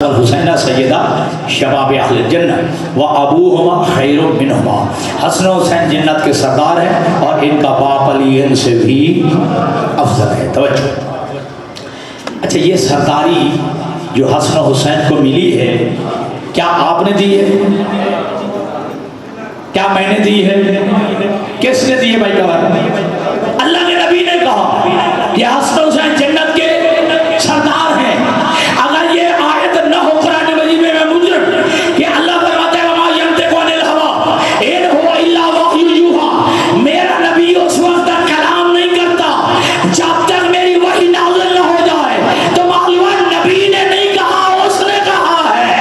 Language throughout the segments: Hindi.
हुसैन सैयदा शबाब अहल जन्नत व अबूहुमा खैरुम मिनहुमा। हसन हुसैन जन्नत के सरदार हैं और इनका बाप अली इनसे भी अफजल है। तवज्जो। अच्छा, ये सरदारी जो हसन हुसैन को मिली है, क्या आपने दी है? क्या मैंने दी है? किसने दी है भाई? का अल्लाह के नबी ने कहा कि हसन हुसैन जन्नत के सरदार हैं। अगर ये आयत न हो कुरान मजीद में मुजरम कि अल्लाह फरमाता है वमा यंतिकु अनिल हवा इन हुवा इल्ला वहयु यूहा, मेरा नबी उस वक्त तक कलाम नहीं करता जब तक मेरी वही नाज़िल न हो जाए। तो मालूम है नबी ने नहीं कहा, उसने कहा है।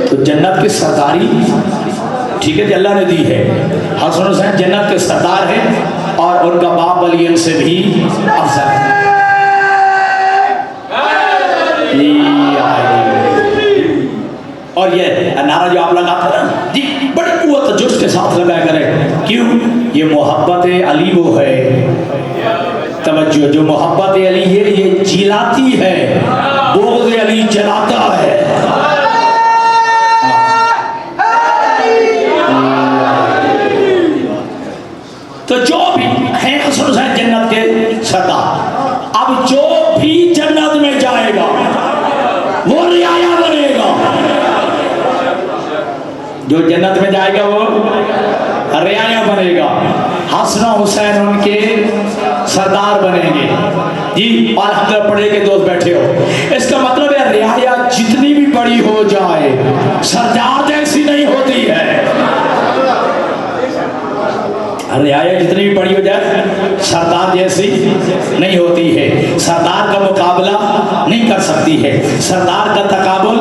तो जन्नत की सरदारी ठीक है जी, अल्लाह ने दी है। हसन हुसैन जन्नत के सरदार हैं और उनका बाप अली से भी अफजल है। और ये नारा जो आप लगाते हैं ना जी, बड़ी कुव्वत जोश के साथ लगाया करें। क्यों? ये मोहब्बत अली वो है, तवज्जो, जो मोहब्बत अली है ये जिलाती है, बोग़्ज़ अली जलाता है। तो जो भी है हसन हुसैन जन्नत के सरदार, अब जो भी जन्नत में जाएगा वो रियाया बनेगा। जो जन्नत में जाएगा वो रियाया बनेगा। हसन हुसैन उनके सरदार बनेंगे जी। और हम पढ़े के दोस्त बैठे हो, इसका मतलब है रियाया जितनी भी बड़ी हो जाए सरदार जैसी नहीं होती है। रियाया जितनी भी बड़ी हो जाए सरदार जैसी नहीं होती है। सरदार का मुकाबला नहीं कर सकती है, सरदार का तकाबुल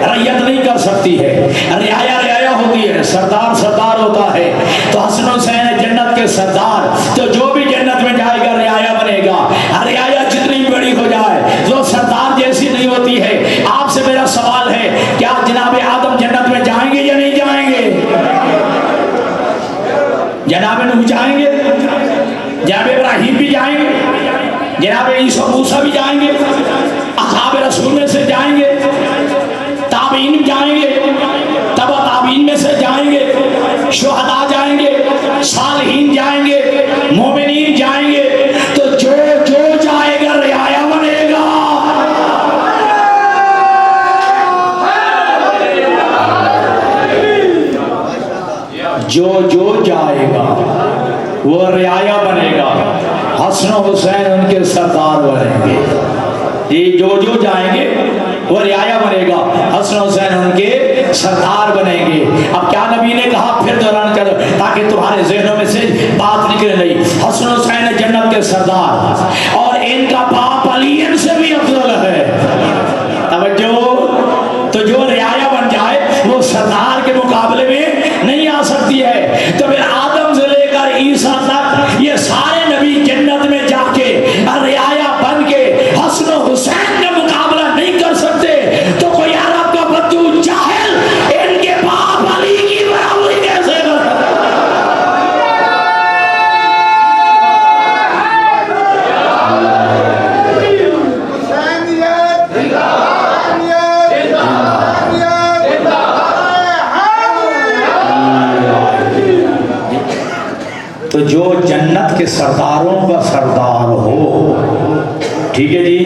रैयत नहीं कर सकती है। रियाया रियाया होती है, सरदार सरदार होता है। तो हसन हुसैन जन्नत के सरदार, तो जो भी जन्नत में जाएगा रियाया बनेगा। रियाया जितनी बड़ी हो जाए वो सरदार जैसी नहीं होती है। आपसे मेरा सवाल है, क्या जनाब आदम जन्नत में जाएंगे या नहीं जाएंगे? जनाब नूह जाएंगे, जनाब इब्राहिम भी जाएंगे, जनाब ईसा मूसा भी जाएंगे, असहाब रसूल में से जाएंगे, ताबीन जाएंगे, तबा ताबीन में से जाएंगे, शुहदा जाएंगे, सालिहीन जाएंगे, मोमिनीन जाएंगे। तो जो जो जाएगा रियाया बनेगा। जो जो जाएगा वो रियाया बनेगा। हसन हुसैन उनके सरदार बनेंगे। ये जो जो जाएंगे वो रियाया बनेगा, हसन हुसैन उनके सरदार बनेंगे। अब क्या नबी ने कहा, फिर दौरान कर ताकि तुम्हारे जहनों में से बात निकले नहीं। हसन हुसैन जन्नत के सरदार और इनका बाप अली से भी अफजल है। तवज्जो। तो जो रियाया बन जाए वो सरदार के मुकाबले में नहीं आ सकती है। तो फिर आदम से लेकर ईसा तक ये सारे नबी जन्नत में जाके रियाया बन के हसन हुसैन का मुकाबला नहीं कर सकते। तो कोई अरब का बद्दू जाहिल इनके बाप अली की बराबरी कैसे कर सकता? तो जो जन्नत के सरदारों का सरदार हो, ठीक है जी,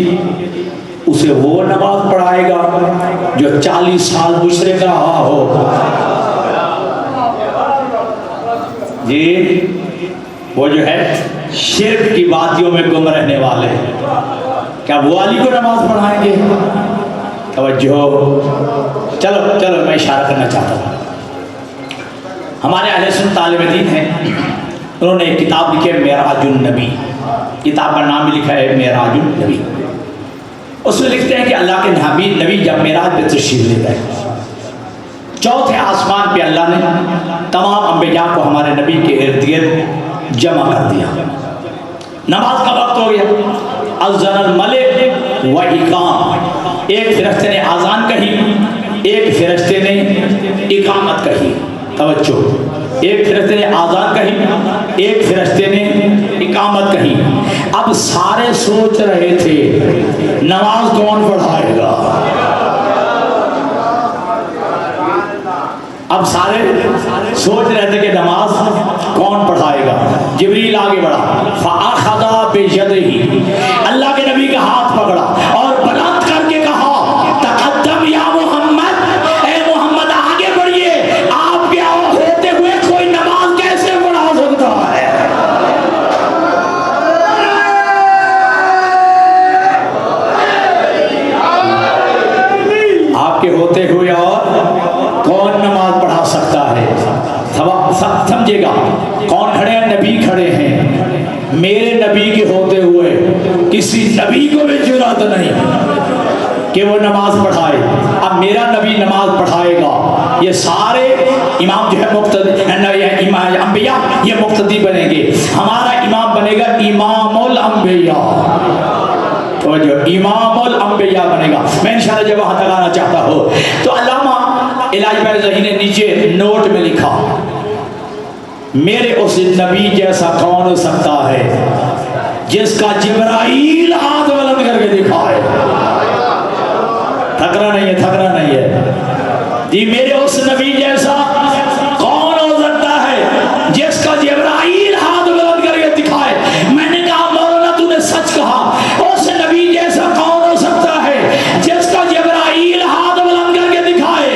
उसे वो नमाज पढ़ाएगा जो 40 साल मुशरिक रहा हो जी। वो जो है शिर्क की वादियों में गुम रहने वाले, क्या वो अली को नमाज पढ़ाएंगे? तवज्जो। चलो चलो, मैं इशारा करना चाहता हूँ। हमारे अहले सुन्नत तालिब दीन हैं, उन्होंने एक किताब लिखी है मेराजुन नबी। किताब का नाम भी लिखा है मेराजुन नबी। उसमें लिखते हैं कि अल्लाह के नबी जब मेराज पे तशरीफ ले गए, चौथे आसमान पे अल्लाह ने तमाम अंबिया को हमारे नबी के इर्द गिर्द जमा कर दिया। नमाज का वक्त हो गया। अज़्ज़नल मलिक व इकाम, एक फरिश्ते ने आज़ान कही, एक फरिश्ते ने इकामत कही। तवज्जो। एक फरिश्ते ने आज़ान कही, एक फरिश्ते ने इकामत कही। अब सारे सोच रहे थे नमाज कौन पढ़ाएगा। अब सारे सोच रहे थे कि नमाज कौन पढ़ाएगा। जिब्रील आगे बढ़ा, फ़अख़ज़ा बियदिही, अल्लाह के नबी का हाथ पकड़ा और बुलंद करके कहा, तक़द्दम या मोहम्मद, ए मोहम्मद आगे बढ़िए, आपके होते हुए कोई नमाज कैसे पढ़ा सकता है। आपके होते हुए और कौन नमाज पढ़ा सकता है। समझेगा, कौन खड़े हैं? नबी खड़े हैं। मेरे नबी के होते हुए किसी नबी को भी जुर्रत नहीं कि वो नमाज पढ़ाए। अब मेरा नबी नमाज पढ़ाएगा, ये सारे इमाम जो है मुक्तदी, अंबिया ये मुक्तदी बनेंगे। हमारा इमाम बनेगा इमामुल अंबिया, तो जो इमामुल अंबिया बनेगा। मैं इंशाअल्लाह जब वहाँ तक आना चाहता हूँ तो अल्लामा इलाही बैज़ही ने नीचे नोट में लिखा, मेरे उस नबी जैसा कौन हो सकता है जिसका जिब्राईल हाथ बुलंद करके दिखाए। थकना नहीं है, थकना नहीं है जी। मेरे उस नबी जैसा कौन हो सकता है जिसका जिब्राईल हाथ बुलंद करके दिखाए। मैंने कहा मौलाना तूने सच कहा, उस नबी जैसा कौन हो सकता है जिसका जिब्राईल हाथ बुलंद करके दिखाए।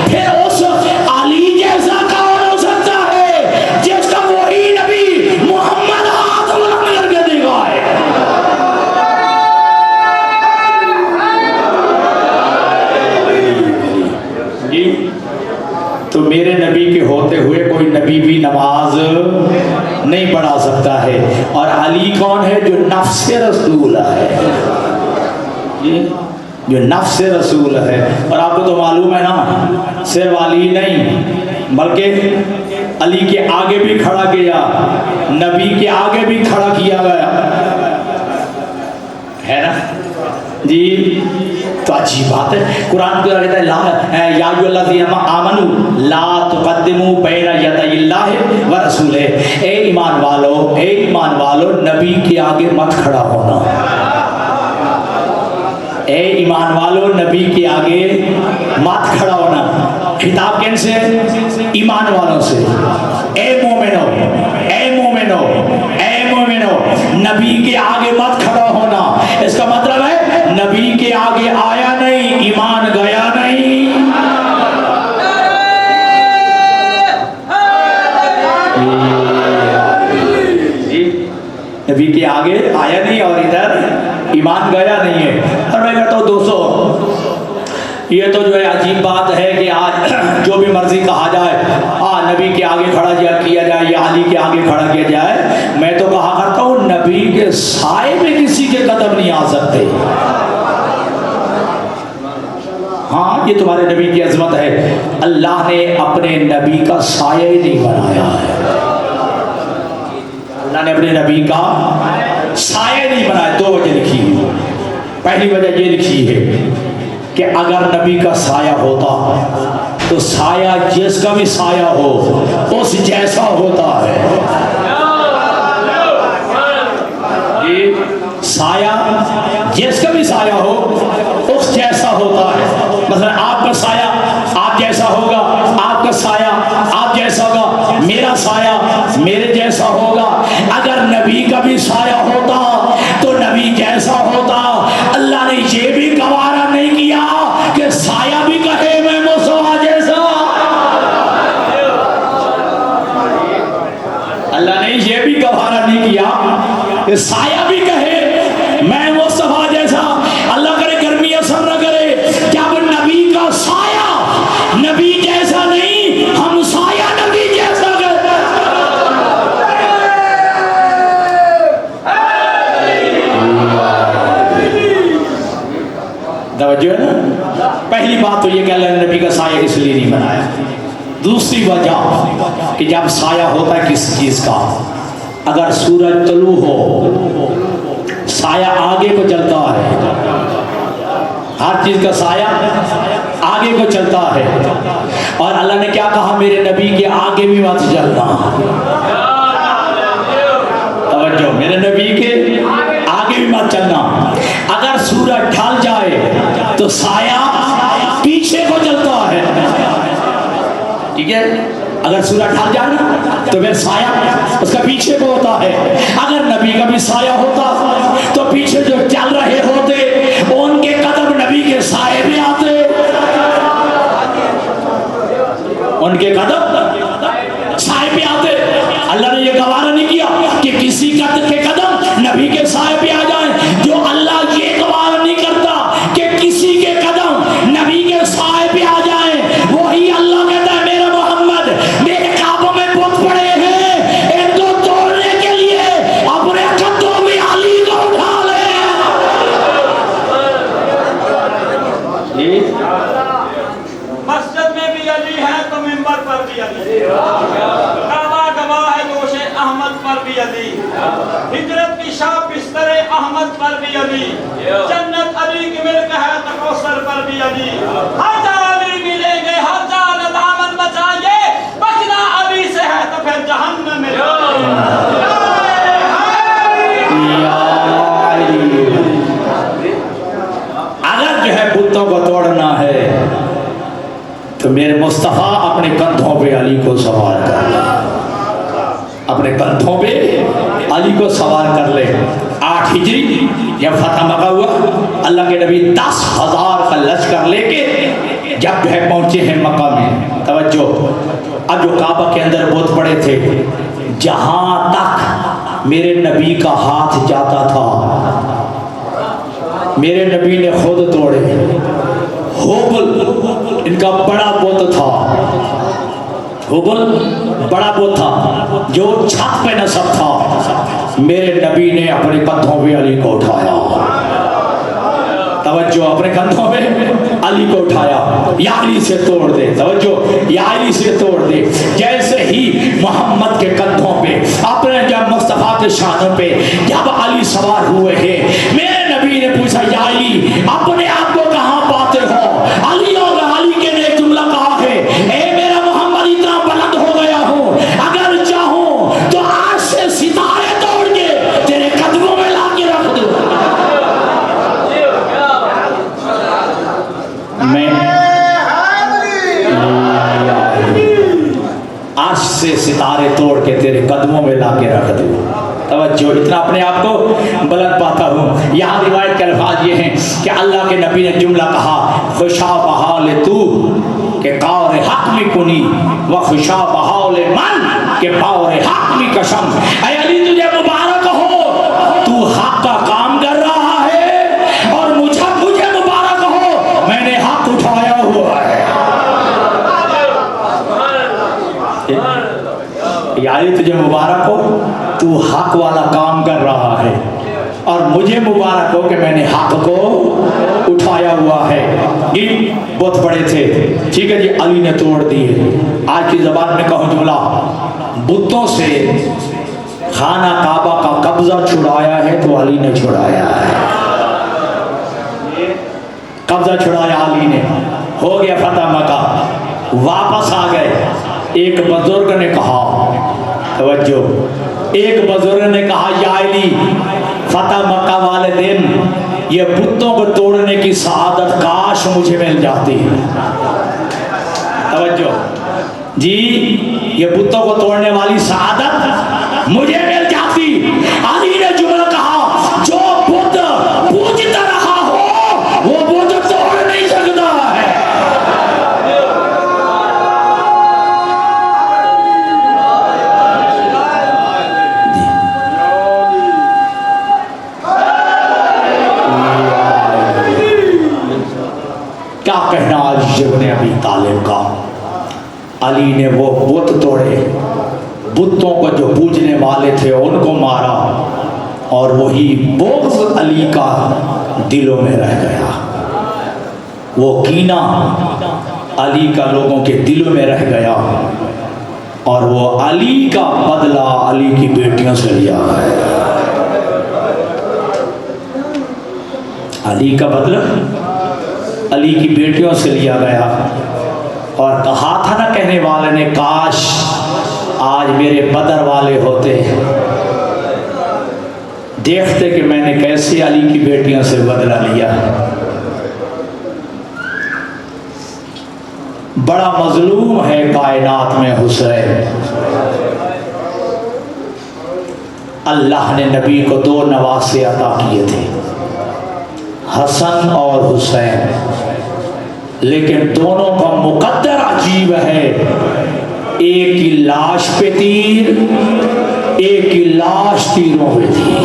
फिर उस अली जैसा कौन हो सकता है जिसका वही नबी मोहम्मद हाथ बुलंद करके दिखाए। जी, तो मेरे नबी के होते हुए कोई नबी भी नमाज नहीं पढ़ा सकता है। और अली कौन है? जो नफ्स रसूल है, जो नफ्स रसूल है। और आपको तो मालूम है ना, सिर्फ अली नहीं बल्कि अली के आगे भी खड़ा किया, नबी के आगे भी खड़ा किया गया है ना जी। तो अच्छी बात है। कुरान को कहता है या अय्युहल्लज़ीना आमनू ला तुक़द्दिमू बैना यदायिल्लाहि व रसूलिही, ए ईमान वालो नबी के आगे मत खड़ा होना। ए ईमान वालो नबी के आगे मत खड़ा होना। खिताब किन से? ईमान वालों से। ए मोमिनो, ए मोमिनो, ए मोमिनो, नबी के आगे मत खड़ा होना। इसका मतलब है नबी के आगे आया नहीं, ईमान गया नहीं। नबी के आगे आया नहीं और इधर ईमान गया नहीं है। और मैं कहता हूँ दोस्तों, ये तो जो है अजीब बात है कि आज जो भी मर्जी कहा जाए, नबी के आगे खड़ा किया जाए या अली के आगे खड़ा किया जाए। मैं तो कहा करता हूँ नबी के साए में किसी के कदम नहीं आ सकते। हाँ, ये तुम्हारे नबी की अजमत है। अल्लाह ने अपने नबी का साया ही नहीं बनाया है। अल्लाह ने अपने नबी का साया नहीं बनाया। दो वजह लिखी है। पहली वजह ये लिखी है कि अगर नबी का साया होता तो साया जिसका भी साया हो उस जैसा होता है। ये साया जिसका भी साया हो उस जैसा होता है। मतलब आपका साया आप जैसा होगा, आपका साया आप जैसा होगा, मेरा साया मेरे जैसा होगा। अगर नबी का भी साया होता तो नबी जैसा होता। अल्लाह ने ये भी गवारा नहीं किया कि साया भी कहे मैं मुस्तफा जैसा। अल्लाह ने ये भी गवारा नहीं किया कि साया भी कहे मैं मुस्तफा जैसा। अल्लाह करे गर्मी असर न करे। जब नबी का साया नबी जैसा नहीं, हम साया नबी जैसा तवज्जो है ना। पहली बात तो ये कि अल्लाह ने नबी का साया इसलिए नहीं बनाया। दूसरी वजह कि जब साया होता है किसी चीज का, अगर सूरज तलू हो साया आगे को चलता है। हर चीज का साया आगे को चलता है। और अल्लाह ने क्या कहा, मेरे नबी के आगे भी मत चलना। तवज्जो, मेरे नबी के आगे भी मत चलना। अगर सूरज ढल जाए तो साया पीछे को चलता है, ठीक है। अगर सूरज ढल जाए ना तो फिर साया उसका पीछे को होता है। अगर नबी का भी साया होता तो पीछे जो चल रहे होते उनके कदम नबी के साए में आते, उनके कदम साए पे आते। अल्लाह ने ये गवारा नहीं किया कि किसी के कदम नबी के साए पे आ जाए। जो अल्लाह ये गवारा नहीं करता कि किसी के कदम नबी के साए पे आ जाए, वही अल्लाह कहता है मेरा मोहम्मद मेरे काबों में बुत पड़े हैं, इनको तोड़ने के लिए अपने कदमों में अली को उठा ले। मस्जिद में भी अली है तो मिंबर पर भी अली, काबा गवाह है दोषे अहमद पर भी अली, हिजरत की शाह बिस्तरे अहमद पर भी अली, जन्नत अली की मिल्क है तो कौसर पर भी अली। हजार अली मिलेंगे, हजार दामन बचाएंगे, बचना अली से है तो फिर जहन्नम में। अगर जो है बुतों को तोड़ना है तो मेरे मुस्तफ़ा अपने कंधों पे अली को सवार कर ले, अपने कंधों पे अली को सवार कर ले। 8 हिजरी जब फतह मक्का हुआ, अल्लाह के नबी 10,000 का लश्कर लेके जब है पहुंचे हैं मक्का में। तवज्जो, अब जो काबा के अंदर बुत पड़े थे, जहां तक मेरे नबी का हाथ जाता था मेरे नबी ने खुद तोड़े। हुबल इनका बड़ा बुत था, हुबल बड़ा बुत था जो छत पे नस्ब था। मेरे नबी ने अपने कंधों पे अली को उठाया। तवज्जो, अपने कंधों पे अली को उठाया, या अली से तोड़ दे। तवज्जो, या अली से तोड़ दे। जैसे ही मोहम्मद के कंधों पे अपने जब मुस्तफा के शानों पे जब अली सवार हुए हैं, मेरे नबी ने पूछा या अली अपने आप को कहां पाते हो? अली और अली के ने जुमला कहा है, ए मेरा मोहम्मद इतना बुलंद हो गया हूं, अगर चाहूं तो आज से सितारे तोड़ के तेरे कदमों में ला के रख दूं। मैं आज से सितारे तोड़ के तेरे कदमों में ला के रख दूं। तवज्जो, इतना अपने आप को बुलंद पाता हूँ। यहाँ रिवायत के अल्फाज ये हैं कि अल्लाह के नबी ने जुमला कहा, खुशा बहाल तू के कावर हक में कुनी व खुशा बहाल मन के पावर हक में कसम। ऐ अली तुझे मुबारक हो, तू हक का काम कर रहा है और मुझे मुबारक हो, मैंने हक उठाया हुआ है। यानी तुझे मुबारक हो, तू हक वाला काम कर रहा है, और मुझे मुबारक हो कि मैंने हक को उठाया हुआ है। ये बहुत बड़े थे, ठीक है जी। अली ने तोड़ दिए। आज की जबान में कहूँ जुमला, बुतों से खाना काबा का कब्जा छुड़ाया है तो अली ने छुड़ाया है। कब्जा छुड़ाया अली ने, हो गया फतह मक्का, वापस आ गए। एक बुजुर्ग ने कहा, तवज्जो, एक बुजुर्ग ने कहा या अली फतह मक्का वाले दिन ये बुतों को तोड़ने की सआदत काश मुझे मिल जाती। तवज्जो जी, ये बुतों को तोड़ने वाली सआदत मुझे मिल जाती। अली ने जुमला कहा, जो बुत पूजता रहा हो वो बुत तोड़ नहीं सकता है। क्या कहना अली इब्न अबी तालिब का। अली ने वो बुत तोड़े, बुतों को जो पूजने वाले थे उनको मारा, और वही बोझ अली का दिलों में रह गया। वो कीना अली का लोगों के दिलों में रह गया, और वो अली का बदला अली की बेटियों से लिया है। अली का बदला अली की बेटियों से लिया गया और कहा था ना कहने वाले ने, काश आज मेरे बदर वाले होते, देखते कि मैंने कैसे अली की बेटियों से बदला लिया। बड़ा मजलूम है कायनात में हुसैन। अल्लाह ने नबी को दो नवासे अता किए थे, हसन और हुसैन, लेकिन दोनों का मुकद्दर अजीब है। एक की लाश पे तीर, एक की लाश तीरों पे तीर,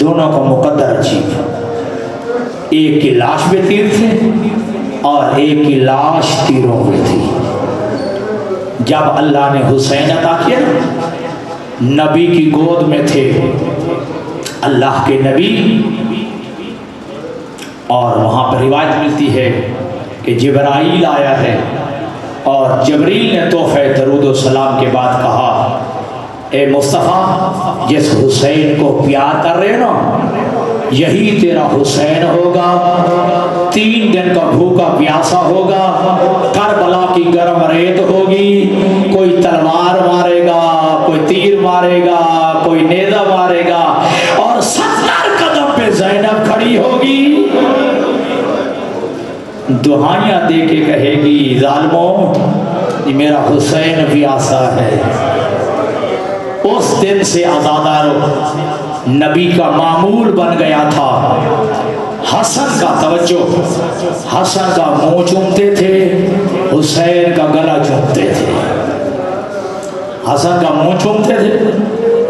दोनों का मुकद्दर अजीब। एक की लाश पे तीर थे और एक की लाश तीरों पे थी। जब अल्लाह ने हुसैन अता किया, नबी की गोद में थे अल्लाह के नबी, और वहाँ पर रिवायत मिलती है कि जिब्राइल आया है और जबरील ने तोहफे दरूद सलाम के बाद कहा, ए मुस्तफ़ा, जिस हुसैन को प्यार कर रहे हो ना, यही तेरा हुसैन होगा। 3 दिन का भूखा प्यासा होगा, करबला की गर्म रेत होगी, कोई तलवार मारेगा, कोई तीर मारेगा, कोई नेज़ा मारेगा, और 70 कदम पे ज़ैनब खड़ी होगी, दुहाइयाँ दे के कहेगी, ज़ालिमों, ये मेरा हुसैन प्यासा है। उस दिन से आज़ादारो नबी का मामूल बन गया था। हसन का तवज्जो, हसन का मुंह चूमते थे, हुसैन का गला चूमते थे। हसन का मुंह चूमते थे,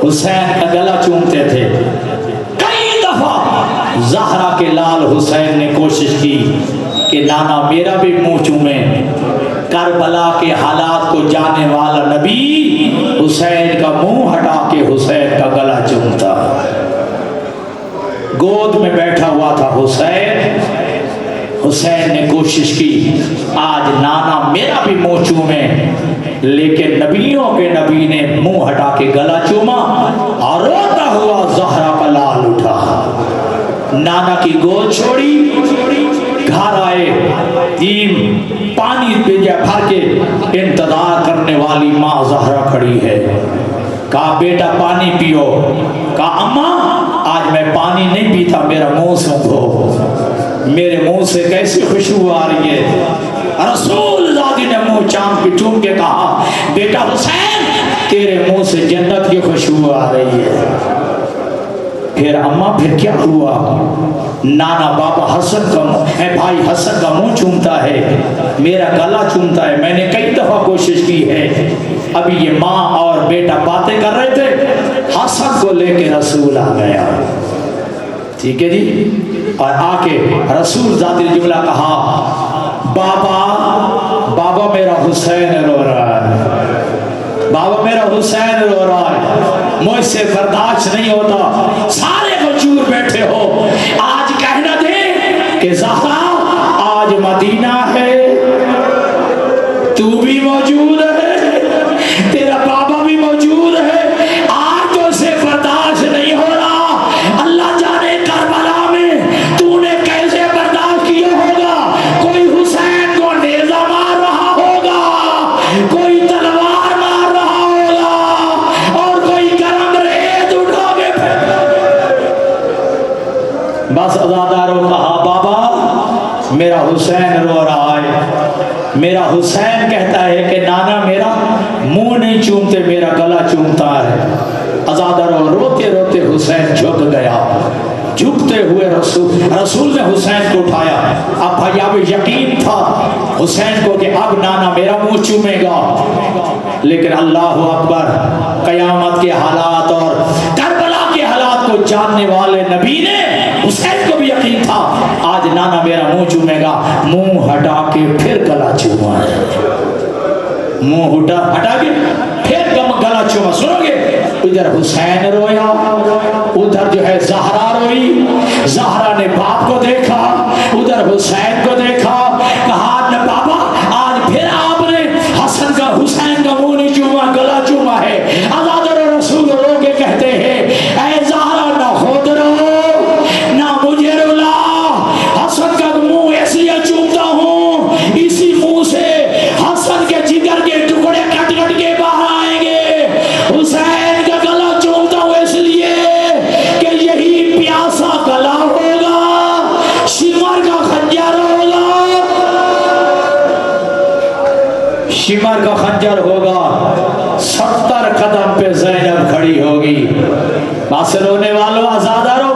हुसैन का गला चूमते थे। कई दफा ज़हरा के लाल हुसैन ने कोशिश की कि नाना मेरा भी मुंह चूमे। करबला के हालात को जानने वाला नबी हुसैन का मुंह हटा के हुसैन का गला चूमता। गोद में बैठा हुआ था हुसैन, हुसैन ने कोशिश की आज नाना मेरा भी मुंह चूमे, लेकिन नबियों के नबी ने मुंह हटा के गला चूमा और रोता हुआ ज़हरा का लाल उठा। नाना की गोद छोड़ी, घर आए, पानी भेजा भर के, इंतजार करने वाली माँ ज़हरा खड़ी है। कहा बेटा पानी पियो। कहा अम्मा आज मैं पानी नहीं पीता, मेरा मुंह सूंघो, मेरे मुंह से कैसी खुशबू आ रही है। रसूल दादी ने मुंह चांद पे चूम के कहा, बेटा हुसैन तेरे मुंह से जन्नत की खुशबू आ रही है। फिर अम्मा फिर क्या हुआ? नाना बाबा हसन का भाई हसन का मुंह चूमता है, मेरा गला चूमता है। मैंने कई दफा कोशिश की है। अभी ये माँ और बेटा बातें कर रहे थे, हसन को लेके रसूल आ गया। ठीक है जी। और आके रसूल जाते जुमला कहा, बाबा बाबा मेरा हुसैन रो रहा है, बाबा मेरा हुसैन रो रहा है, मुझसे बर्दाश्त नहीं होता। सारे हुजूर बैठे हो, आज कहना दे कि ज़हरा आज मदीना है, तू भी मौजूद है, तेरा बाबा भी मौजूद है, आज तो से बर्दाश्त नहीं हो रहा। अल्लाह जाने करबला में तूने कैसे बर्दाश्त किया होगा। कोई हुसैन को नेज़ा मार रहा होगा, कोई तलवार मार रहा होगा, और कोई गरम रेत उठा के बस अज़ादारों कहा, बाबा मेरा हुसैन रो रहा है। मेरा हुसैन कहता है कि नाना मेरा मुंह नहीं चूमते, मेरा गला चूमता है। अज़ादारों रोते रोते हुसैन झुक गया। झुकते हुए रसूल ने हुसैन को उठाया। अब भाई अब यकीन था हुसैन को कि अब नाना मेरा मुंह चूमेगा, लेकिन अल्लाह अकबर, कयामत के हालात और करबला के हालात को जानने वाले नबी ने, हुसैन को भी यकीन था आज नाना मेरा मुंह चूमेगा। मुंह हटा के फिर गला चूमा, मुंह हटा के फिर गला चूमा। सुनोगे, इधर हुसैन रोया, उधर जो है ज़हरा रोई। ज़हरा ने बाप को देखा, उधर हुसैन को देखा, कहा न बाबा आज फिर आपने हसन का हुसैन का मुंह नहीं चूमा, गला चूमा है। अज़ादर रसूल रो के कहते हैं, ऐ ज़हरा ना खुद रो ना मुझे रुलाओ, शिमर का खंजर होगा, 70 कदम पे ज़ैनब खड़ी होगी। बस रोने वालों आजादारों,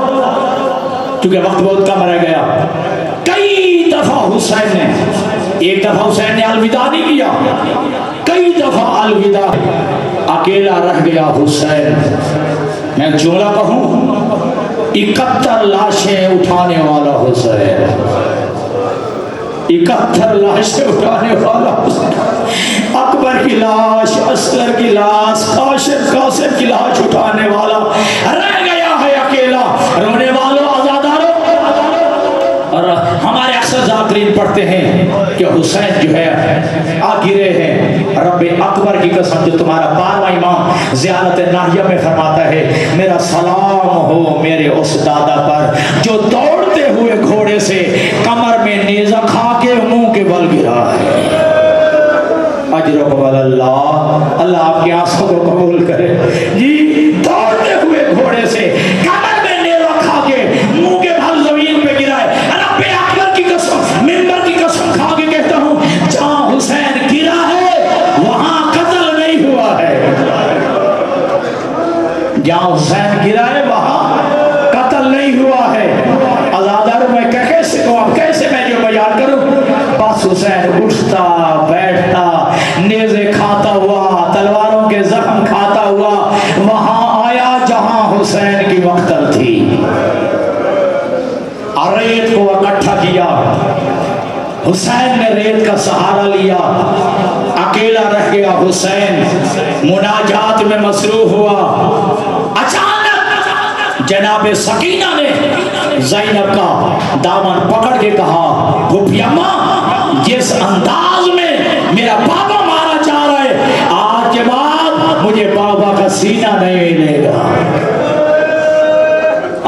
क्योंकि वक्त बहुत कम रह गया। कई दफा हुसैन ने, एक दफा हुसैन ने अलविदा नहीं किया, कई दफा अलविदा, अकेला रह गया हुसैन। मैं जुमला कहूं, 71 लाशें उठाने वाला हुसैन, 71 लाशें उठाने वाला हुसैन, अकबर की लाश, असगर की लाश, कासिम की लाश उठाने वाला रह गया है अकेला। रोने वालों आजादारों, और हमारे अक्सर जाकरीन पढ़ते हैं कि हुसैन जो है आ गिरे हैं। रब्बे अकबर की कसम, जो तुम्हारा 12वां इमाम ज़ियारत नाहिया में फरमाता है, मेरा सलाम हो मेरे उस दादा पर जो दौड़ते हुए घोड़े से कमर में नेज़ा खा के मुंह के बल गिरा है। अल्लाह, अल्लाह आपके आंसू को कबूल करे जी। दौड़ते हुए घोड़े से कमर में नेज़ा खा के मुंह के बल जमीन पे गिरा है। रब्बे अकबर की कसम, मिंबर की कसम खा के कहता हूं, जहां हुसैन गिरा है वहां कत्ल नहीं हुआ है। जहां हुसैन गिरा है वहां कत्ल नहीं हुआ है। आजादारों में कैसे तो अब कैसे मैं जो बयान करूं, बस हुसैन उठता बैठता, नेज़े खाता हुआ, तलवारों के जख्म खाता हुआ वहां आया जहां हुसैन की मक्तल थी। रेत को इकट्ठा किया, हुसैन ने रेत का सहारा लिया, अकेला रह गया हुसैन, मुनाजात में मसरूफ हुआ। अचानक जनाब सकीना ने ज़ैनब का दामन पकड़ के कहा, फूफियम्मा, जिस अंदाज में मेरा बाबा मारा जा रहा है, आज के बाद मुझे बाबा का सीना नहीं मिलेगा,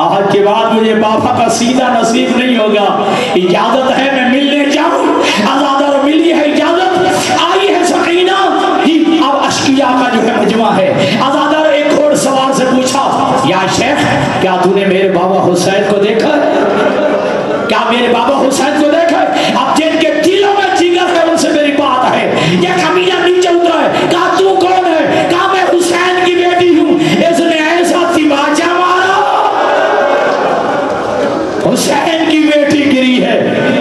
आज के बाद मुझे बाबा का सीना नसीब नहीं होगा। इजाजत है मैं मिलने जाऊं? आजादार मिली है इजाजत, आई है सकीना जी। अब अश्किया का जो है मजमा है। आजादार एक घोड़ सवार से पूछा, या शेख, क्या तूने मेरे बाबा हुसैन को देखा है? क्या मेरे बाबा हुसैन को देखा है? अब जिनके दिलों में जिगर है उनसे मेरी बात है। यह कमीना नीचे उतरा है, कहा तू कौन है? कहा मैं हुसैन की बेटी हूं। इसने ऐसा तिवाचा मारा, हुसैन की बेटी गिरी है।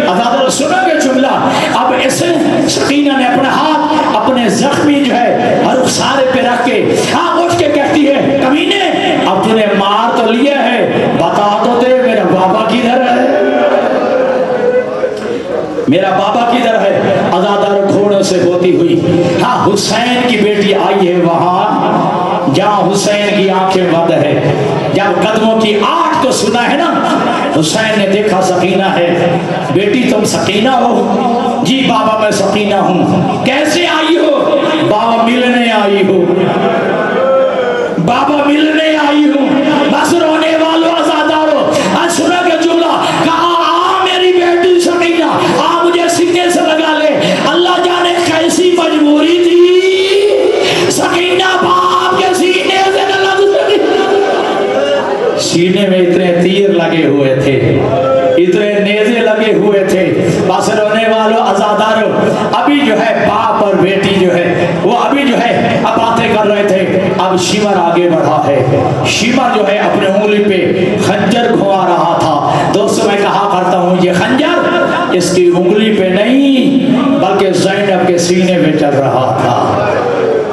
अदालत सुनोगे जुमला। अब ऐसे सकीना ने अपना हाथ अपने जख्मी जो है रुखसारे पे रख के उठ के कहती है, कमीने, अब तूने मार तो लिया है, बता तो दे मेरा बाबा किधर है, मेरा बाबा किधर है? आजादार घोड़ों से होती हुई, हाँ, हुसैन की बेटी आई है वहां जहां हुसैन की आंखें बंद है। जब कदमों की आठ को सुना है ना, हुसैन ने देखा सकीना है। बेटी तुम सकीना हो? जी बाबा मैं सकीना हूं। कैसे आई हो? बाबा मिलने आई हो, बाबा मिलने आई हूं। बस रोने वालों आजादारों, आज सुना के जुमला, कहा आ मेरी बेटी सकीना, आ मुझे सीने से लगा ले। अल्लाह जाने कैसी मजबूरी थी, सकीना बाप के सीने से न लग सकी। सीने में इतने तीर लगे हुए थे, इतने नेज़े लगे हुए थे। बस रोने वालों आजादारों, अभी जो है बाप और बेटी जो है वो अभी जो है अब बातें कर रहे थे। अब शिमर आगे बढ़ा है। शिमर जो है अपने उंगली पे खंजर घुमा रहा था। दोस्तों मैं कहा करता हूँ, ये खंजर इसकी उंगली पे नहीं बल्कि ज़ैनब के सीने में चल रहा था,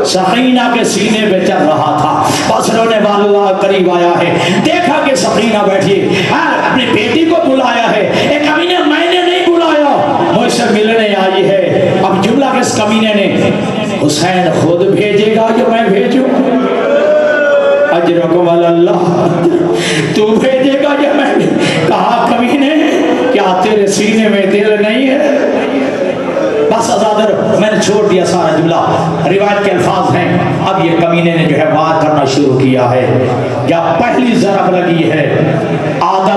सकीना के सीने में चल रहा था। बस रोने वाला करीब आया है, देखा कि सकीना बैठी अपनी बेटी को बुलाया है। एक कमीने मैंने नहीं बुलाया, मुझसे मिलने आई है। अब जुमला किस कमीने ने, हुसैन खुद भेजेगा जो मैं भेजूं? अजरकुम अल्लाह, तू भेजेगा जो मैं? कहा कमीने, क्या तेरे सीने में दिल नहीं है? बस आजादर मैंने छोड़ दिया सारा जुमला। रिवायत के अल्फाज हैं, अब ये कमीने ने जो है वार करना शुरू किया है। जब पहली जरब लगी है, आधा